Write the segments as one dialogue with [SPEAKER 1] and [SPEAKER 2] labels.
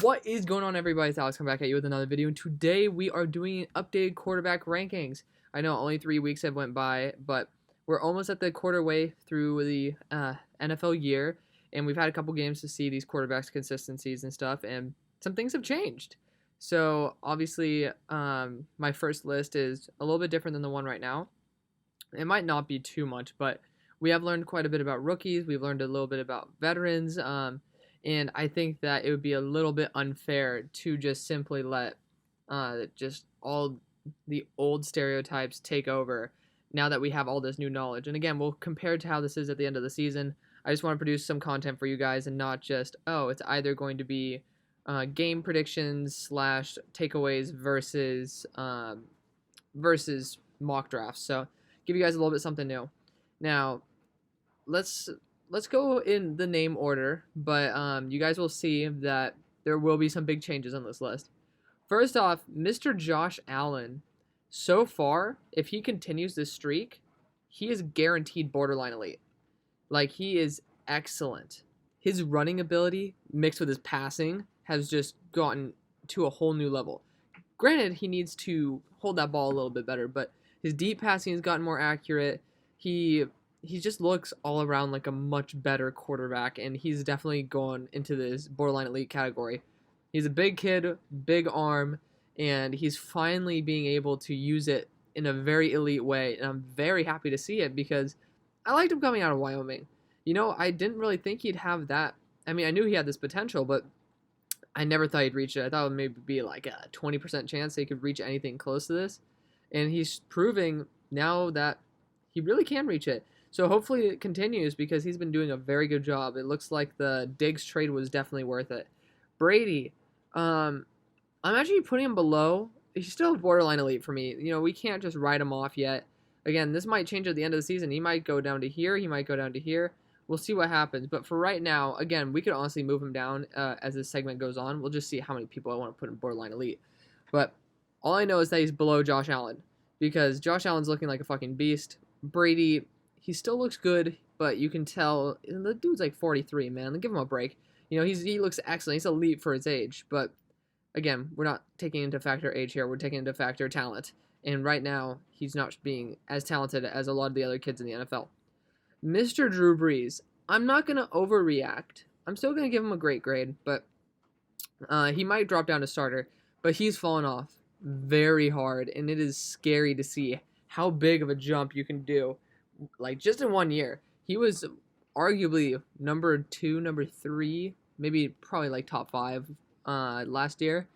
[SPEAKER 1] What is going on, everybody? It's Alex coming back at you with another video, and today we are doing updated quarterback rankings. I know only 3 weeks have went by, but we're almost at the quarter way through the NFL year, and we've had a couple games to see these quarterbacks' consistencies and stuff, and some things have changed. So obviously, my first list is a little bit different than the one right now. It might not be too much, but we have learned quite a bit about rookies. We've learned a little bit about veterans. And I think that it would be a little bit unfair to just simply let just all the old stereotypes take over now that we have all this new knowledge. And again, we'll compare it to how this is at the end of the season. I just want to produce some content for you guys and not just, oh, it's either going to be game predictions slash takeaways versus mock drafts. So give you guys a little bit something new. Now, let's go in the name order, but you guys will see that there will be some big changes on this list. First off, Mr. Josh Allen. So far, if he continues this streak, he is guaranteed borderline elite. Like, he is excellent. His running ability mixed with his passing has just gotten to a whole new level. Granted, he needs to hold that ball a little bit better, but his deep passing has gotten more accurate. He just looks all around like a much better quarterback, and he's definitely gone into this borderline elite category. He's a big kid, big arm, and he's finally being able to use it in a very elite way, and I'm very happy to see it because I liked him coming out of Wyoming. You know, I didn't really think he'd have that. I mean, I knew he had this potential, but I never thought he'd reach it. I thought it would maybe be like a 20% chance that he could reach anything close to this, and he's proving now that he really can reach it. So hopefully it continues because he's been doing a very good job. It looks like the Diggs trade was definitely worth it. Brady, I'm actually putting him below. He's still borderline elite for me. You know, we can't just write him off yet. Again, this might change at the end of the season. He might go down to here. He might go down to here. We'll see what happens. But for right now, again, we could honestly move him down as this segment goes on. We'll just see how many people I want to put in borderline elite. But all I know is that he's below Josh Allen because Josh Allen's looking like a fucking beast. Brady, he still looks good, but you can tell the dude's like 43, man. Give him a break. You know, he looks excellent. He's elite for his age, but again, we're not taking into factor age here. We're taking into factor talent. And right now, he's not being as talented as a lot of the other kids in the NFL. Mr. Drew Brees, I'm not going to overreact. I'm still going to give him a great grade, but he might drop down to starter, but he's fallen off very hard, and it is scary to see how big of a jump you can do. Like, just in 1 year, he was arguably number 2, number 3, maybe probably like top 5 last year.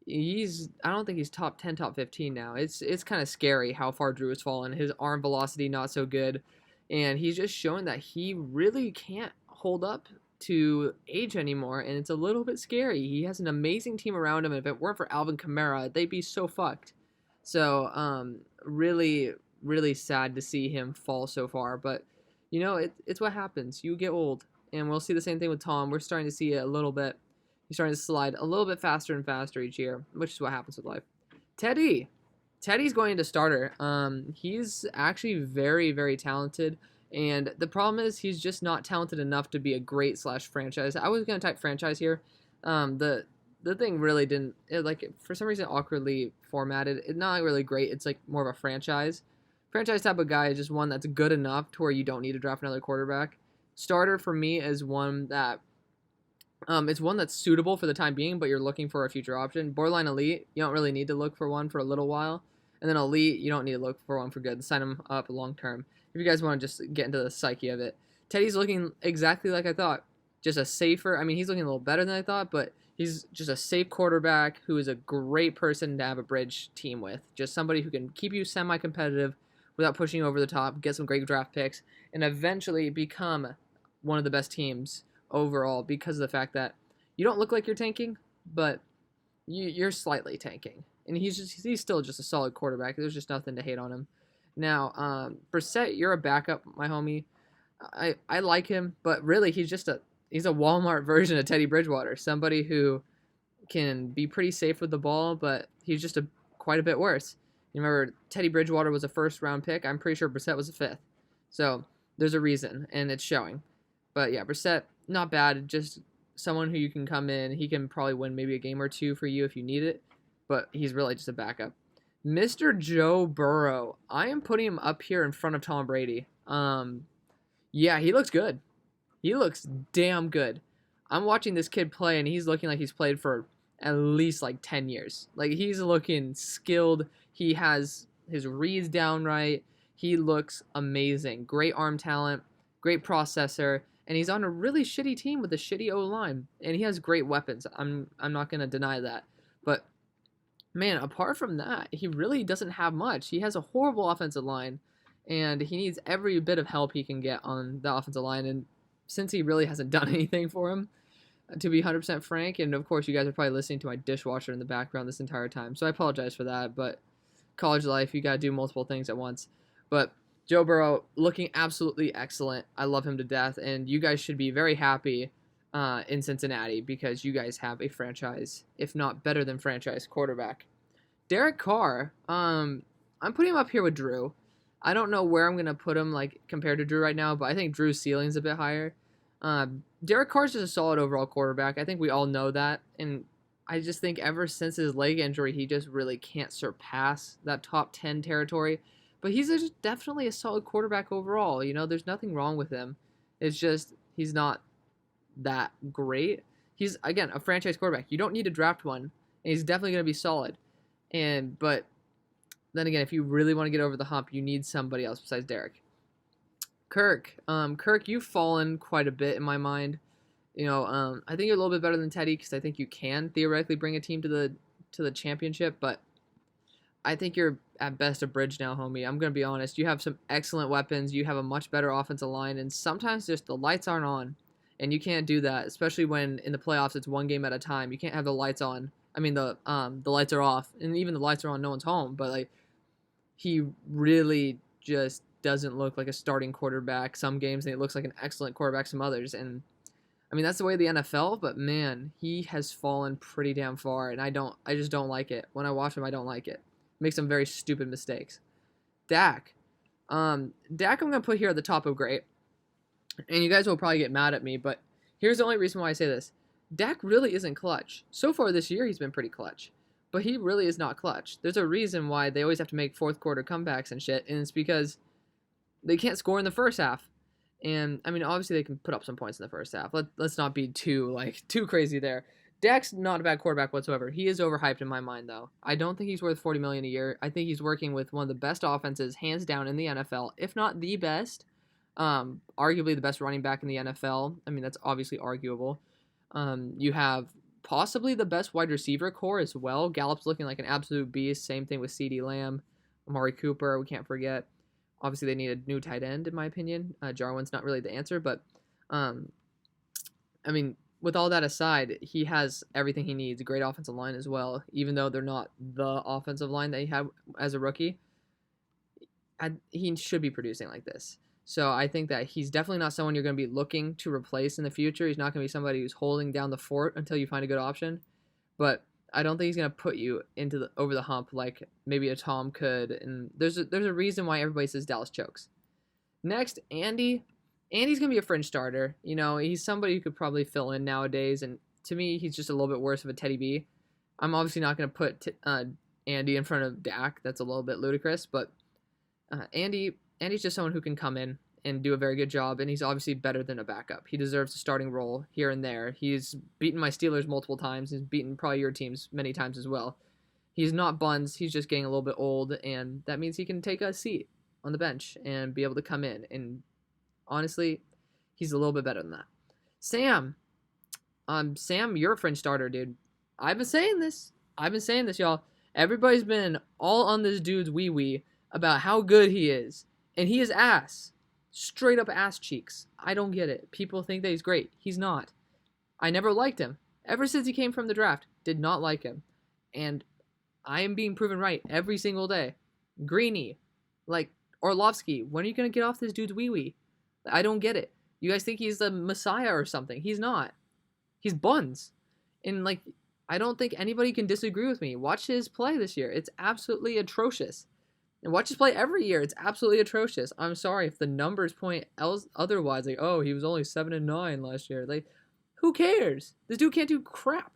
[SPEAKER 1] I don't think he's top 10, top 15 now. It's kind of scary how far Drew has fallen. His arm velocity not so good, and he's just showing that he really can't hold up to age anymore, and it's a little bit scary. He has an amazing team around him, and if it weren't for Alvin Kamara, they'd be so fucked. So, really, really sad to see him fall so far, but you know, it's what happens. You get old, and we'll see the same thing with Tom. We're starting to see it a little bit. He's starting to slide a little bit faster and faster each year, which is what happens with life. Teddy's going into starter. He's actually very, very talented, and the problem is he's just not talented enough to be a great franchise. I was gonna type franchise here. The thing really didn't for some reason awkwardly formatted. It's not really great. It's like more of a franchise. Franchise type of guy is just one that's good enough to where you don't need to draft another quarterback. Starter for me is one that it's one that's suitable for the time being, but you're looking for a future option. Borderline elite, you don't really need to look for one for a little while. And then elite, you don't need to look for one for good. Sign him up long term. If you guys want to just get into the psyche of it. Teddy's looking exactly like I thought. Just a safer, I mean, he's looking a little better than I thought, but he's just a safe quarterback who is a great person to have a bridge team with. Just somebody who can keep you semi-competitive without pushing you over the top, get some great draft picks, and eventually become one of the best teams overall because of the fact that you don't look like you're tanking, but you're slightly tanking. And he's still just a solid quarterback. There's just nothing to hate on him. Now, Brissett, you're a backup, my homie. I like him, but really he's a Walmart version of Teddy Bridgewater. Somebody who can be pretty safe with the ball, but he's just quite a bit worse. You remember, Teddy Bridgewater was a first-round pick. I'm pretty sure Brissett was a 5th. So there's a reason, and it's showing. But yeah, Brissett, not bad. Just someone who you can come in. He can probably win maybe a game or two for you if you need it, but he's really just a backup. Mr. Joe Burrow. I am putting him up here in front of Tom Brady. Yeah, he looks good. He looks damn good. I'm watching this kid play, and he's looking like he's played for at least like 10 years. Like, he's looking skilled. He has his reads down right. He looks amazing. Great arm talent, great processor, and he's on a really shitty team with a shitty O-line, and he has great weapons. I'm not going to deny that. But man, apart from that, he really doesn't have much. He has a horrible offensive line, and he needs every bit of help he can get on the offensive line. And since he really hasn't done anything for him, to be 100% frank, and of course you guys are probably listening to my dishwasher in the background this entire time, so I apologize for that, but college life, you got to do multiple things at once. But Joe Burrow looking absolutely excellent. I love him to death, and you guys should be very happy in Cincinnati because you guys have a franchise, if not better than franchise, quarterback. Derek Carr, I'm putting him up here with Drew. I don't know where I'm going to put him like compared to Drew right now, but I think Drew's ceiling's a bit higher. Derek Carr's just a solid overall quarterback. I think we all know that, and I just think ever since his leg injury, he just really can't surpass that top 10 territory. But he's just definitely a solid quarterback overall. You know, there's nothing wrong with him. It's just he's not that great. He's, again, a franchise quarterback. You don't need to draft one, and he's definitely going to be solid. But then again, if you really want to get over the hump, you need somebody else besides Derek. Kirk, you've fallen quite a bit in my mind. You know, I think you're a little bit better than Teddy because I think you can theoretically bring a team to the championship, but I think you're at best a bridge now, homie. I'm gonna be honest. You have some excellent weapons. You have a much better offensive line, and sometimes just the lights aren't on, and you can't do that, especially when in the playoffs it's one game at a time. You can't have the lights on. I mean the lights are off, and even the lights are on, no one's home. But like, he really just doesn't look like a starting quarterback some games, and he looks like an excellent quarterback some others. And I mean, that's the way of the NFL, but man, he has fallen pretty damn far, and I just don't like it. When I watch him, I don't like it. Makes some very stupid mistakes. Dak. I'm going to put here at the top of great, and you guys will probably get mad at me, but here's the only reason why I say this. Dak really isn't clutch. So far this year, he's been pretty clutch, but he really is not clutch. There's a reason why they always have to make fourth quarter comebacks and shit, and it's because they can't score in the first half. And, I mean, obviously they can put up some points in the first half. Let's not be too crazy there. Dak's not a bad quarterback whatsoever. He is overhyped in my mind, though. I don't think he's worth $40 million a year. I think he's working with one of the best offenses, hands down, in the NFL, if not the best. Arguably the best running back in the NFL. I mean, that's obviously arguable. You have possibly the best wide receiver core as well. Gallup's looking like an absolute beast. Same thing with CeeDee Lamb, Amari Cooper, we can't forget. Obviously, they need a new tight end, in my opinion. Jarwin's not really the answer, but, I mean, with all that aside, he has everything he needs. A great offensive line as well, even though they're not the offensive line that he had as a rookie. He should be producing like this. So I think that he's definitely not someone you're going to be looking to replace in the future. He's not going to be somebody who's holding down the fort until you find a good option. But I don't think he's going to put you over the hump like maybe a Tom could. And there's a reason why everybody says Dallas chokes. Next, Andy. Andy's going to be a fringe starter. You know, he's somebody who could probably fill in nowadays. And to me, he's just a little bit worse of a Teddy B. I'm obviously not going to put Andy in front of Dak. That's a little bit ludicrous. But Andy's just someone who can come in and do a very good job, and he's obviously better than a backup. He deserves a starting role here and there. He's beaten my Steelers multiple times. He's beaten probably your teams many times as well. He's not buns. He's just getting a little bit old, and that means he can take a seat on the bench and be able to come in. And honestly, he's a little bit better than that. Sam, you're a fringe starter, dude. I've been saying this, y'all. Everybody's been all on this dude's wee-wee about how good he is. And he is ass. Straight up ass cheeks. I don't get it. People think that he's great. He's not. I never liked him. Ever since he came from the draft, did not like him. And I am being proven right every single day. Greeny, like Orlovsky, when are you going to get off this dude's wee-wee? I don't get it. You guys think he's the Messiah or something. He's not. He's buns. And, like, I don't think anybody can disagree with me. Watch his play this year. It's absolutely atrocious. And watch his play every year. It's absolutely atrocious. I'm sorry if the numbers point otherwise. Like, oh, he was only 7-9 last year. Like, Who cares? This dude can't do crap.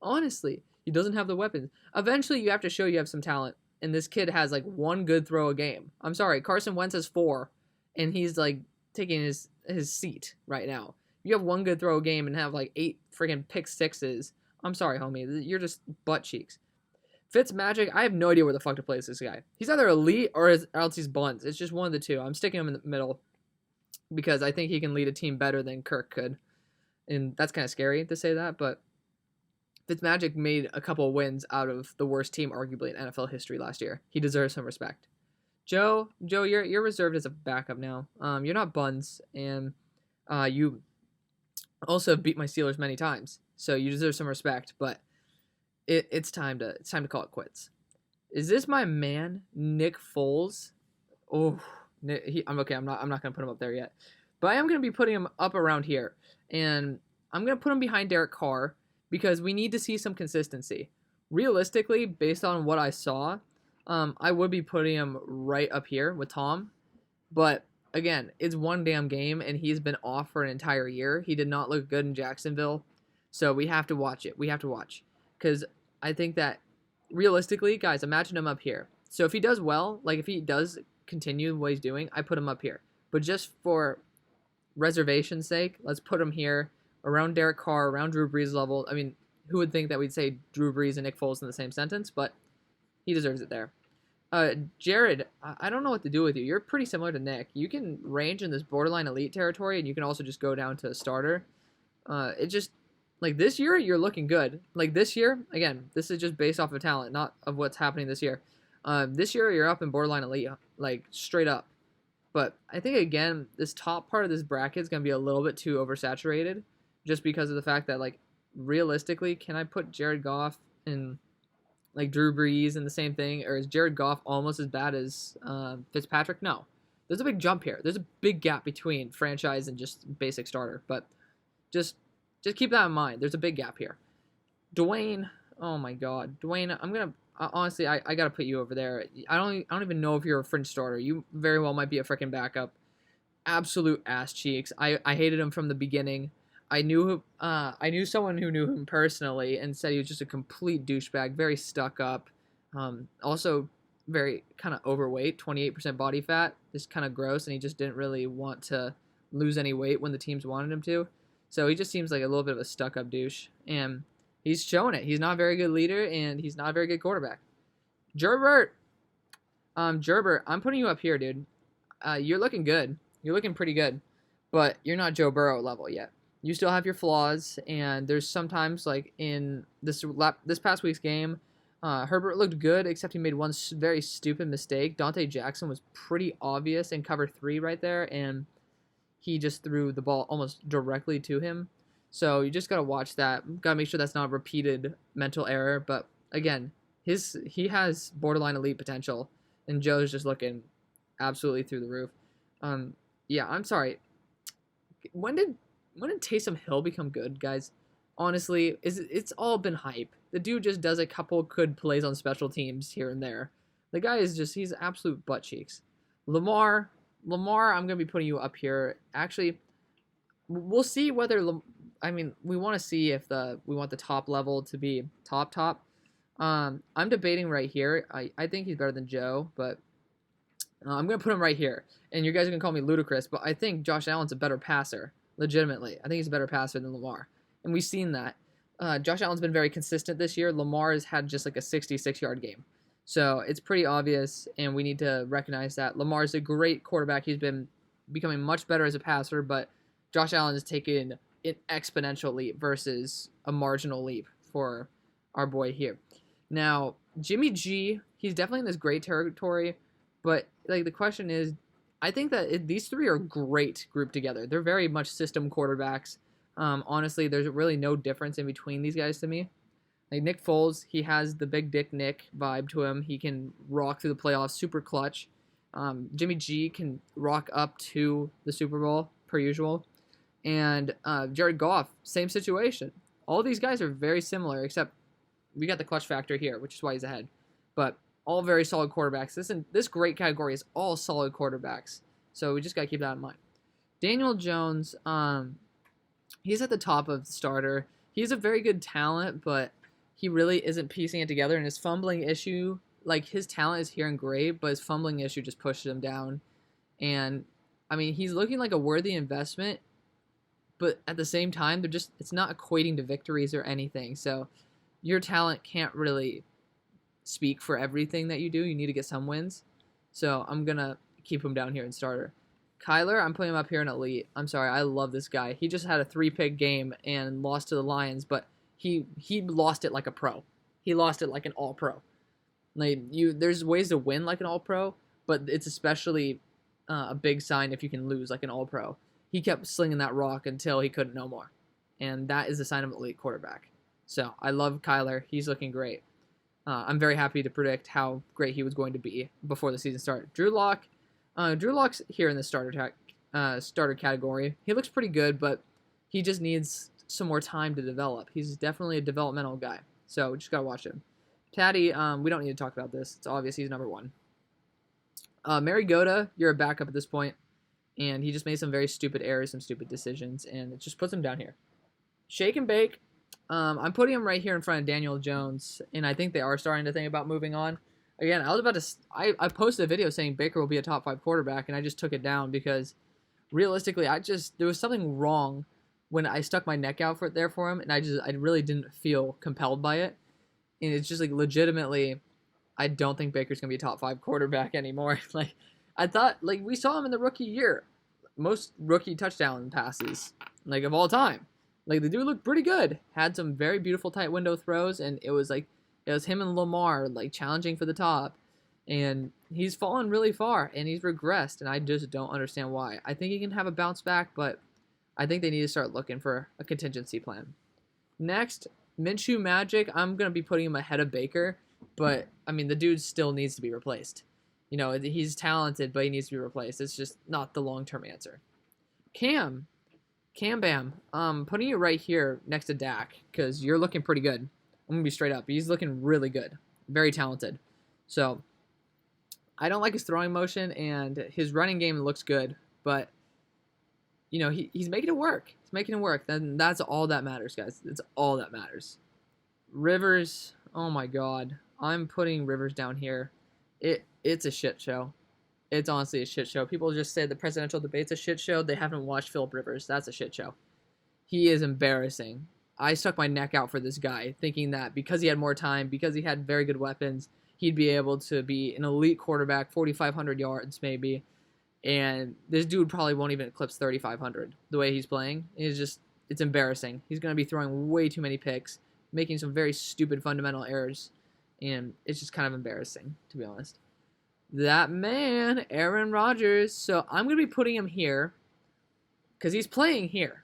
[SPEAKER 1] Honestly, he doesn't have the weapons. Eventually, you have to show you have some talent, and this kid has like one good throw a game. I'm sorry, Carson Wentz has 4, and he's like taking his seat right now. You have one good throw a game and have like 8 freaking pick sixes. I'm sorry, homie. You're just butt cheeks. Fitzmagic, I have no idea where the fuck to place this guy. He's either elite or else he's buns. It's just one of the two. I'm sticking him in the middle because I think he can lead a team better than Kirk could. And that's kind of scary to say that, but Fitzmagic made a couple of wins out of the worst team arguably in NFL history last year. He deserves some respect. Joe, you're reserved as a backup now. You're not buns, and you also beat my Steelers many times, so you deserve some respect. But it's time to call it quits. Is this my man, Nick Foles? Oh, I'm okay. I'm not gonna put him up there yet, but I am gonna be putting him up around here, and I'm gonna put him behind Derek Carr because we need to see some consistency. Realistically, based on what I saw, I would be putting him right up here with Tom, but again, it's one damn game, and he's been off for an entire year. He did not look good in Jacksonville, so we have to watch it. We have to watch, because I think that realistically, guys, imagine him up here. So if he does well, like if he does continue what he's doing, I put him up here. But just for reservation's sake, let's put him here around Derek Carr, around Drew Brees level. I mean, who would think that we'd say Drew Brees and Nick Foles in the same sentence? But he deserves it there. Jared, I don't know what to do with you. You're pretty similar to Nick. You can range in this borderline elite territory, and you can also just go down to a starter. It just, like this year, you're looking good. Like this year, again, this is just based off of talent, not of what's happening this year. This year, you're up in borderline elite, like straight up. But I think, again, this top part of this bracket is going to be a little bit too oversaturated just because of the fact that, like, realistically, can I put Jared Goff and, like, Drew Brees in the same thing? Or is Jared Goff almost as bad as Fitzpatrick? No. There's a big jump here. There's a big gap between franchise and just basic starter. But just keep that in mind. There's a big gap here. Dwayne, oh, my God. Dwayne, I'm going to... honestly, I gotta put you over there. I don't even know if you're a fringe starter. You very well might be a freaking backup. Absolute ass cheeks. I hated him from the beginning. I knew someone who knew him personally and said he was just a complete douchebag, very stuck up. Also very kind of overweight, 28% body fat. Just kind of gross, and he just didn't really want to lose any weight when the teams wanted him to. So he just seems like a little bit of a stuck up douche. And he's showing it. He's not a very good leader, and he's not a very good quarterback. Gerbert, I'm putting you up here, dude. You're looking good. You're looking pretty good, but you're not Joe Burrow level yet. You still have your flaws, and there's sometimes, like in this past week's game, Herbert looked good, except he made one very stupid mistake. Dante Jackson was pretty obvious in cover 3 right there, and he just threw the ball almost directly to him. So you just gotta watch that. Gotta make sure that's not a repeated mental error. But again, he has borderline elite potential, and Joe's just looking absolutely through the roof. Yeah, I'm sorry. When did Taysom Hill become good, guys? Honestly, it's all been hype. The dude just does a couple good plays on special teams here and there. The guy is he's absolute butt cheeks. Lamar, I'm gonna be putting you up here. Actually, we'll see whether we want to see if we want the top level to be top. I'm debating right here. I think he's better than Joe, but I'm going to put him right here. And you guys are going to call me ludicrous, but I think Josh Allen's a better passer, legitimately. I think he's a better passer than Lamar. And we've seen that. Josh Allen's been very consistent this year. Lamar has had just like a 66-yard game. So it's pretty obvious, and we need to recognize that. Lamar's a great quarterback. He's been becoming much better as a passer, but Josh Allen has taken an exponential leap versus a marginal leap for our boy here. Now, Jimmy G, he's definitely in this great territory, but like the question is, I think that these three are great grouped together. They're very much system quarterbacks. Honestly, there's really no difference in between these guys to me. Like Nick Foles, he has the big dick Nick vibe to him. He can rock through the playoffs, super clutch. Jimmy G can rock up to the Super Bowl per usual. And Jared Goff, same situation. All these guys are very similar, except we got the clutch factor here, which is why he's ahead. But all very solid quarterbacks. This great category is all solid quarterbacks. So we just got to keep that in mind. Daniel Jones, He's at the top of the starter. He's a very good talent, but he really isn't piecing it together. And his fumbling issue, like his talent is here and great, but his fumbling issue just pushes him down. And I mean, he's looking like a worthy investment, but at the same time, they're just it's not equating to victories or anything. So your talent can't really speak for everything that you do. You need to get some wins. So I'm gonna keep him down here in starter. Kyler, I'm putting him up here in elite. I'm sorry, I love this guy. He just had a 3-pick game and lost to the Lions, but he lost it like a pro. He lost it like an all pro. Like there's ways to win like an all pro, but it's especially a big sign if you can lose like an all pro. He kept slinging that rock until he couldn't no more, and that is a sign of an elite quarterback. So I love Kyler. He's looking great. I'm very happy to predict how great he was going to be before the season started. Drew Lock. Drew Lock's here in the starter category. He looks pretty good, but he just needs some more time to develop. He's definitely a developmental guy, so we just gotta watch him. Taddy, we don't need to talk about this. It's obvious he's number one. Mariota, you're a backup at this point, and he just made some very stupid errors, some stupid decisions, and it just puts him down here. Shake and bake. I'm putting him right here in front of Daniel Jones, and I think they are starting to think about moving on. Again, I was about to. I posted a video saying Baker will be a top 5 quarterback, and I just took it down because realistically, there was something wrong when I stuck my neck out for him, and I really didn't feel compelled by it, and it's just like legitimately, I don't think Baker's gonna be a top 5 quarterback anymore. Like I thought, like we saw him in the rookie year, most rookie touchdown passes like of all time. Like the dude looked pretty good, had some very beautiful tight window throws, and it was him and Lamar like challenging for the top, and he's fallen really far and he's regressed, and I just don't understand why. I think he can have a bounce back, but I think they need to start looking for a contingency plan. Next, Minshew Magic. I'm gonna be putting him ahead of Baker, but I mean the dude still needs to be replaced. You know, he's talented, but he needs to be replaced. It's just not the long-term answer. Cam Bam, putting you right here next to Dak because you're looking pretty good. I'm gonna be straight up. He's looking really good, very talented. So I don't like his throwing motion, and his running game looks good, but you know he's making it work. He's making it work. Then that's all that matters, guys. It's all that matters. Rivers, oh my God, I'm putting Rivers down here. It's a shit show. It's honestly a shit show. People just say the presidential debate's a shit show. They haven't watched Philip Rivers. That's a shit show. He is embarrassing. I stuck my neck out for this guy, thinking that because he had more time, because he had very good weapons, he'd be able to be an elite quarterback, 4,500 yards maybe. And this dude probably won't even eclipse 3,500 the way he's playing. It's embarrassing. He's going to be throwing way too many picks, making some very stupid fundamental errors. And it's just kind of embarrassing, to be honest. That man, Aaron Rodgers. So I'm going to be putting him here because he's playing here.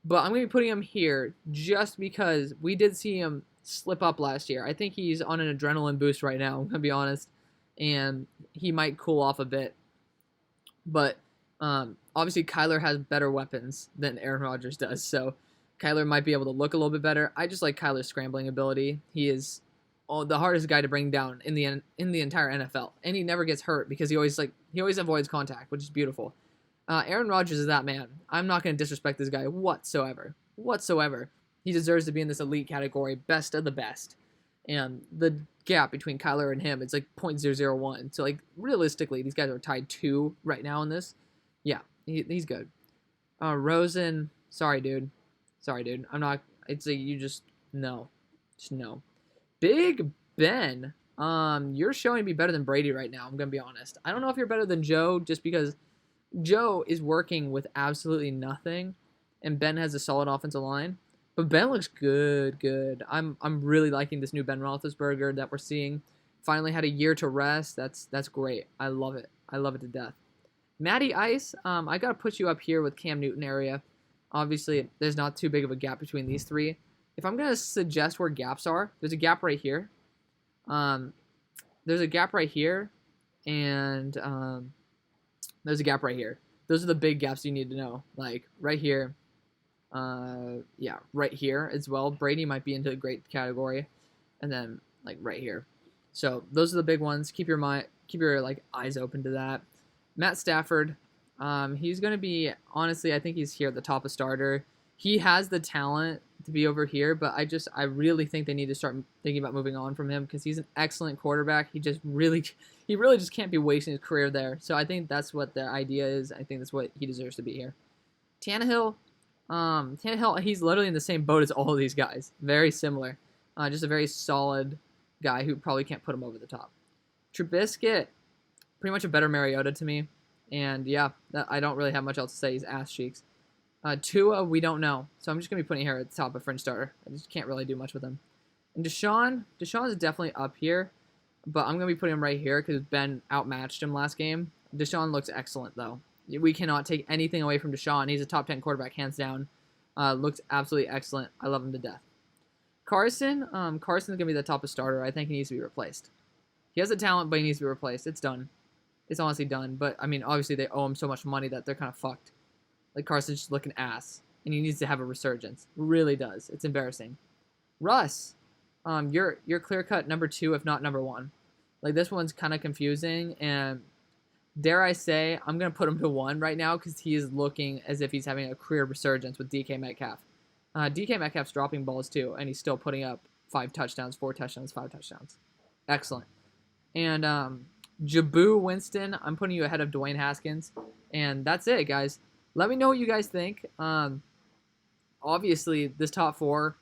[SPEAKER 1] But I'm going to be putting him here just because we did see him slip up last year. I think he's on an adrenaline boost right now, I'm going to be honest. And he might cool off a bit. But obviously Kyler has better weapons than Aaron Rodgers does. So Kyler might be able to look a little bit better. I just like Kyler's scrambling ability. He is the hardest guy to bring down in the entire NFL, and he never gets hurt because he always avoids contact, which is beautiful. Aaron Rodgers is that man. I'm not going to disrespect this guy whatsoever. He deserves to be in this elite category, best of the best. And the gap between Kyler and him, it's like 0.001. So like realistically, these guys are tied 2 right now in this. Yeah, he's good. Rosen, sorry dude. I'm not. It's like you just no. Big Ben, you're showing to be better than Brady right now, I'm going to be honest. I don't know if you're better than Joe just because Joe is working with absolutely nothing, and Ben has a solid offensive line. But Ben looks good. I'm really liking this new Ben Roethlisberger that we're seeing. Finally had a year to rest. That's great. I love it. I love it to death. Matty Ice, I got to put you up here with Cam Newton area. Obviously, there's not too big of a gap between these three. If I'm going to suggest where gaps are, there's a gap right here. There's a gap right here. And there's a gap right here. Those are the big gaps you need to know. Like right here. Yeah, right here as well. Brady might be into a great category. And then like right here. So those are the big ones. Keep your like eyes open to that. Matt Stafford. He's going to be, honestly, I think he's here at the top of starter. he has the talent to be over here, but I really think they need to start thinking about moving on from him because he's an excellent quarterback. He really just can't be wasting his career there. So I think that's what the idea is. I think that's what he deserves to be here. Tannehill, he's literally in the same boat as all of these guys. Very similar. Just a very solid guy who probably can't put him over the top. Trubisky, pretty much a better Mariota to me. And yeah, I don't really have much else to say. He's ass cheeks. Tua, we don't know. So I'm just going to be putting here at the top of fringe starter. I just can't really do much with him. And Deshaun is definitely up here. But I'm going to be putting him right here because Ben outmatched him last game. Deshaun looks excellent, though. We cannot take anything away from Deshaun. He's a top 10 quarterback, hands down. Looks absolutely excellent. I love him to death. Carson's going to be the top of starter. I think he needs to be replaced. He has the talent, but he needs to be replaced. It's done. It's honestly done. But, I mean, obviously they owe him so much money that they're kind of fucked. Like, Carson's just looking ass. And he needs to have a resurgence. Really does. It's embarrassing. Russ, you're clear-cut number 2, if not number 1. Like, this one's kind of confusing. And dare I say, I'm going to put him to 1 right now because he is looking as if he's having a career resurgence with DK Metcalf. DK Metcalf's dropping balls, too. And he's still putting up 5 touchdowns, 4 touchdowns, 5 touchdowns. Excellent. And Jabu Winston, I'm putting you ahead of Dwayne Haskins. And that's it, guys. Let me know what you guys think. Obviously, this top 4,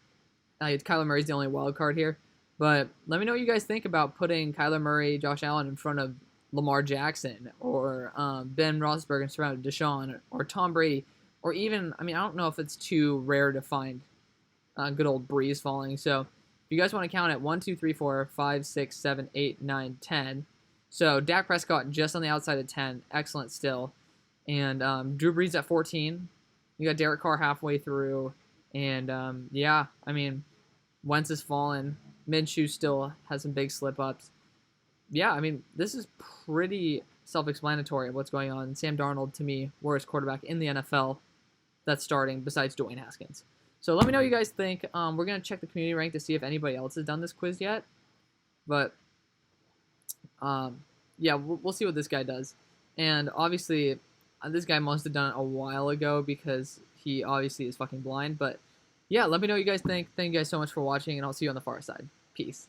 [SPEAKER 1] Kyler Murray's the only wild card here. But let me know what you guys think about putting Kyler Murray, Josh Allen in front of Lamar Jackson, or Ben Roethlisberger in front of Deshaun, or Tom Brady, or even, I mean, I don't know if it's too rare to find good old Breeze falling. So if you guys want to count it, 1, 2, 3, 4, 5, 6, 7, 8, 9, 10. So Dak Prescott just on the outside of 10. Excellent still. And Drew Brees at 14. You got Derek Carr halfway through. And, yeah, I mean, Wentz has fallen. Minshew still has some big slip-ups. Yeah, I mean, this is pretty self-explanatory of what's going on. Sam Darnold, to me, worst quarterback in the NFL that's starting besides Dwayne Haskins. So let me know what you guys think. We're going to check the community rank to see if anybody else has done this quiz yet. But, yeah, we'll see what this guy does. And obviously, this guy must have done it a while ago because he obviously is fucking blind. But, yeah, let me know what you guys think. Thank you guys so much for watching, and I'll see you on the far side. Peace.